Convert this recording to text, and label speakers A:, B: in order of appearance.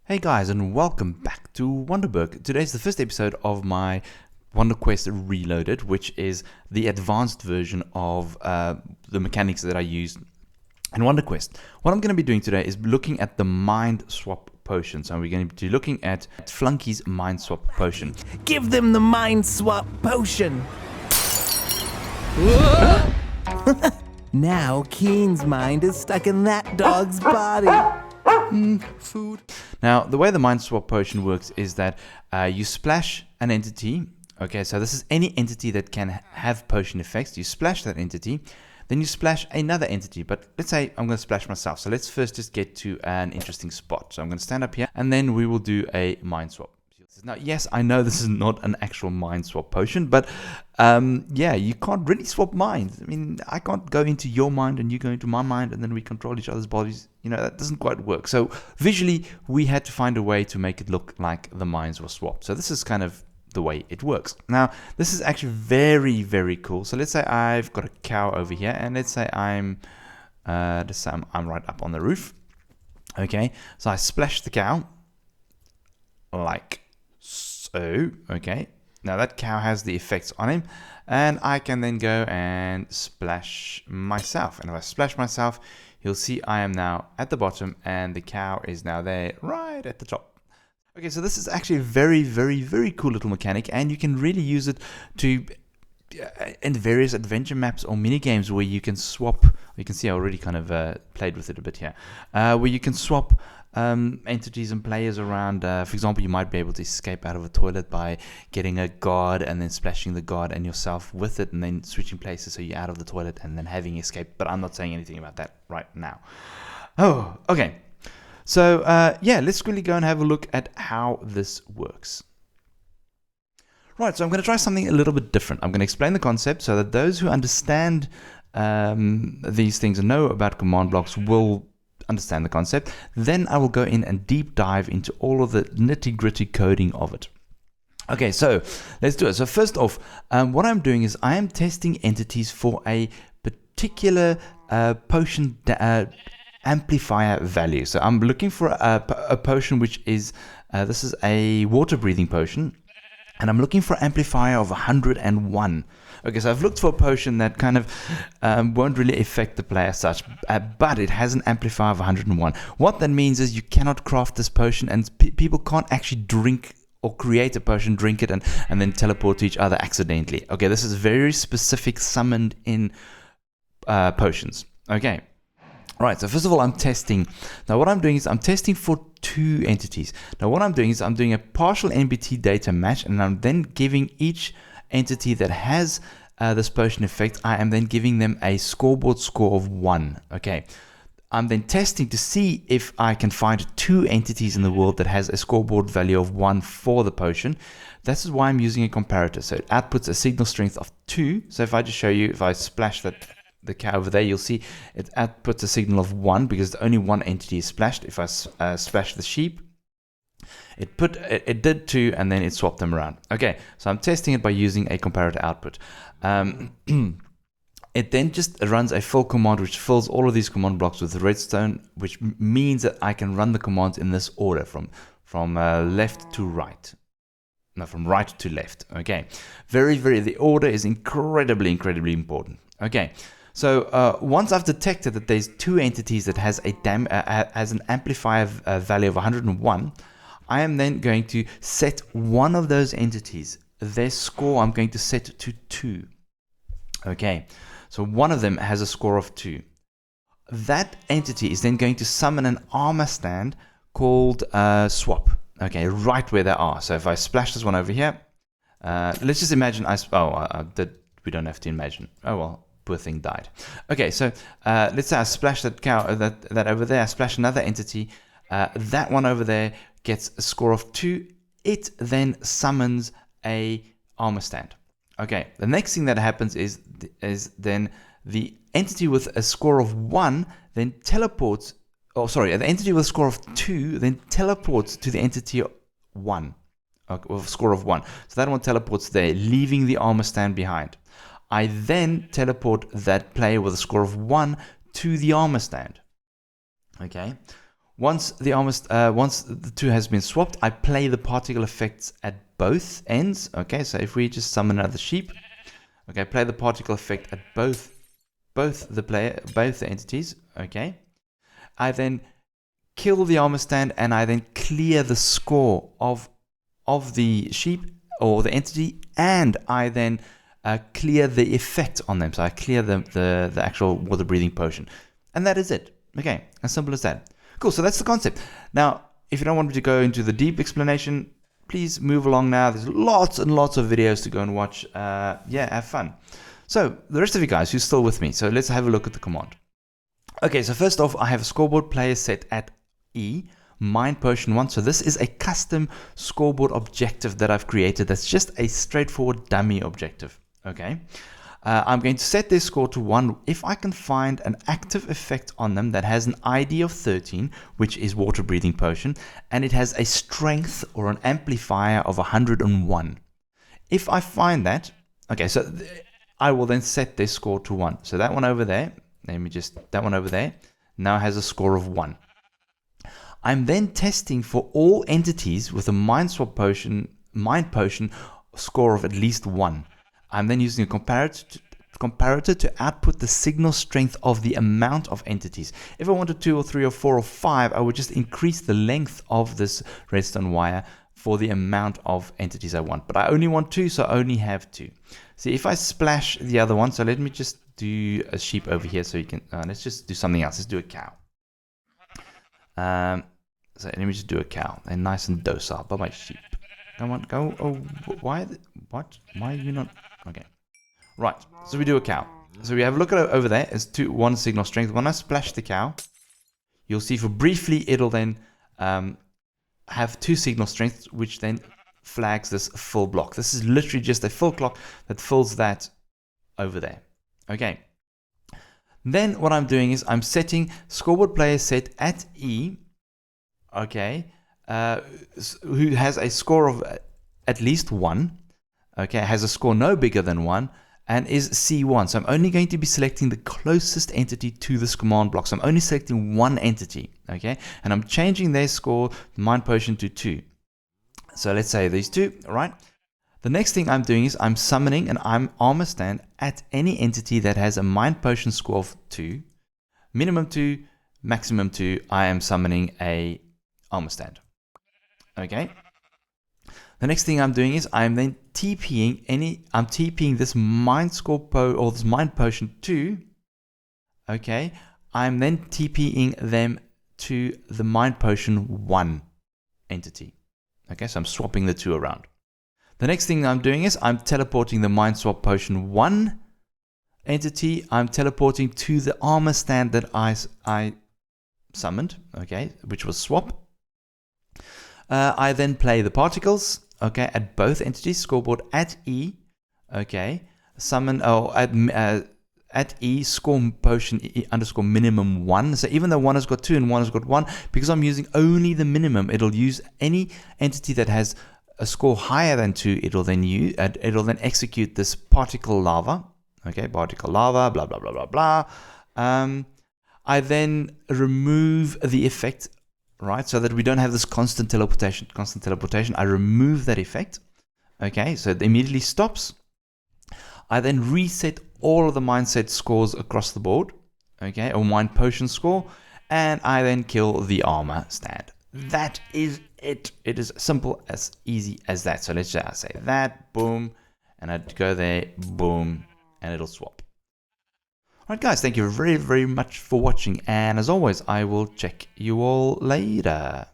A: Hey guys, and welcome back to Wonderburg. Today's the first episode of my WonderQuest Reloaded, which is the advanced version of the mechanics that I used in WonderQuest. What I'm going to be doing today is looking at the mind swap potion. So we're going to be looking at Flunky's mind swap potion.
B: Give them the mind swap potion. Now Keen's mind is stuck in that dog's body.
A: Food. Now, the way the mind swap potion works is that you splash an entity. Okay, so this is any entity that can have potion effects. You splash that entity, then you splash another entity. But let's say I'm going to splash myself. So let's first just get to an interesting spot. So I'm going to stand up here, and then we will do a mind swap. Now, yes, I know this is not an actual mind swap potion, but yeah, you can't really swap minds. I mean, I can't go into your mind and you go into my mind and then we control each other's bodies. You know, that doesn't quite work. So visually, we had to find a way to make it look like the minds were swapped. So this is kind of the way it works. Now, this is actually very, very cool. So let's say I've got a cow over here, and let's say I'm right up on the roof. Okay, so I splash the cow like so. Okay, now that cow has the effects on him, and I can then go and splash myself. And if I splash myself, you'll see I am now at the bottom and the cow is now there right at the top. Okay, so this is actually a very, very, very cool little mechanic, and you can really use it to in various adventure maps or mini games where you can swap. You can see I already kind of played with it a bit here, where you can swap entities and players around. For example, you might be able to escape out of a toilet by getting a guard and then splashing the guard and yourself with it, and then switching places so you're out of the toilet and then having escaped. But I'm not saying anything about that right now. Oh, okay. So yeah, let's really go and have a look at how this works. Right, so I'm going to try something a little bit different. I'm going to explain the concept so that those who understand these things and know about command blocks will understand the concept. Then I will go in and deep dive into all of the nitty-gritty coding of it. Okay, so let's do it. So first off, what I'm doing is I am testing entities for a particular potion amplifier value. So I'm looking for a potion which is, this is a water breathing potion, and I'm looking for amplifier of 101. Okay, so I've looked for a potion that kind of won't really affect the player as such, but it has an amplifier of 101. What that means is you cannot craft this potion, and people can't actually drink or create a potion, drink it, and then teleport to each other accidentally. Okay, this is very specific summoned in potions. Okay. Right, so first of all, I'm testing. Now what I'm doing is I'm testing for two entities. Now what I'm doing is I'm doing a partial NBT data match, and I'm then giving each entity that has this potion effect, I am then giving them a scoreboard score of 1. Okay, I'm then testing to see if I can find two entities in the world that has a scoreboard value of 1 for the potion. This is why I'm using a comparator. So it outputs a signal strength of 2. So if I just show you, if I splash the cow over there, you'll see it outputs a signal of 1 because only one entity is splashed. If I splash the sheep, it did 2, and then it swapped them around. Okay, so I'm testing it by using a comparator output. It then just runs a fill command, which fills all of these command blocks with redstone, which means that I can run the commands in this order from left to right. No, from right to left. Okay, the order is incredibly important. Okay. So once I've detected that there's two entities that has an amplifier value of 101, I am then going to set one of those entities, their score I'm going to set to 2. Okay, so one of them has a score of 2. That entity is then going to summon an ArmorStand called swap. Okay, right where they are. So if I splash this one over here, let's just imagine we don't have to imagine. Oh well. Poor thing died. Okay, so let's say I splash that cow, that over there. I splash another entity. That one over there gets a score of 2. It then summons a ArmorStand. Okay, the next thing that happens is then the entity with a score of 1 then teleports. Oh, sorry, the entity with a score of 2 then teleports to the entity 1, with a score of 1. So that one teleports there, leaving the ArmorStand behind. I then teleport that player with a score of 1 to the ArmorStand. Okay. Once the two has been swapped, I play the particle effects at both ends. Okay, so if we just summon another sheep, okay, play the particle effect at both the entities. Okay, I then kill the armor stand and I then clear the score of the sheep or the entity, and I then clear the effect on them. So I clear the actual water breathing potion, and that is it. Okay, as simple as that. Cool, so that's the concept. Now, if you don't want me to go into the deep explanation, please move along now. There's lots and lots of videos to go and watch. Yeah, have fun. So, the rest of you guys who's still with me, so let's have a look at the command. Okay, so first off, I have a scoreboard player set at E, mindpotion 1. So this is a custom scoreboard objective that I've created. That's just a straightforward dummy objective. Okay. I'm going to set their score to 1 if I can find an active effect on them that has an ID of 13, which is water breathing potion, and it has a strength or an amplifier of 101. If I find that, okay, so I will then set their score to 1. So that one over there, that one over there now has a score of 1. I'm then testing for all entities with a mind potion score of at least 1. I'm then using a comparator to output the signal strength of the amount of entities. If I wanted 2 or 3 or 4 or 5, I would just increase the length of this redstone wire for the amount of entities I want. But I only want 2, so I only have 2. See, if I splash the other one, so let me just do a sheep over here so you can, let's just do something else. Let's do a cow. So let me just do a cow. They're nice and docile. Bye-bye, sheep. Come on, go. Oh, why? What? Why are you not? Okay. Right. So we do a cow. So we have a look at over there. It's 1 signal strength. When I splash the cow, you'll see for briefly it'll then have 2 signal strengths, which then flags this full block. This is literally just a full clock that fills that over there. Okay. Then what I'm doing is I'm setting scoreboard player set at E. Okay. Who has a score of at least 1. Okay, has a score no bigger than 1, and is C1. So I'm only going to be selecting the closest entity to this command block. So I'm only selecting 1 entity, okay? And I'm changing their score, mind potion, to 2. So let's say these 2, all right? The next thing I'm doing is I'm summoning an armor stand at any entity that has a mind potion score of 2, minimum 2, maximum 2. I am summoning a armor stand, okay? The next thing I'm doing is I'm then TPing this mind potion to, okay, I'm then TPing them to the mind potion 1 entity. Okay, so I'm swapping the 2 around. The next thing I'm doing is I'm teleporting the mind swap potion 1 entity. I'm teleporting to the armor stand that I summoned, okay, which was swap. I then play the particles, okay, at both entities, scoreboard at E, okay, summon, at E, score potion underscore minimum 1. So even though 1 has got 2 and 1 has got 1, because I'm using only the minimum, it'll use any entity that has a score higher than 2, it'll then execute this particle lava, okay, particle lava, blah, blah, blah, blah, blah. I then remove the effect, right, so that we don't have this constant teleportation. I remove that effect. Okay, so it immediately stops. I then reset all of the mindset scores across the board. Okay, or mind potion score, and I then kill the armor stand. That is it. It is simple, as easy as that. So let's just say that, boom, and I'd go there, boom, and it'll swap. Alright guys, thank you very, very much for watching, and as always, I will check you all later.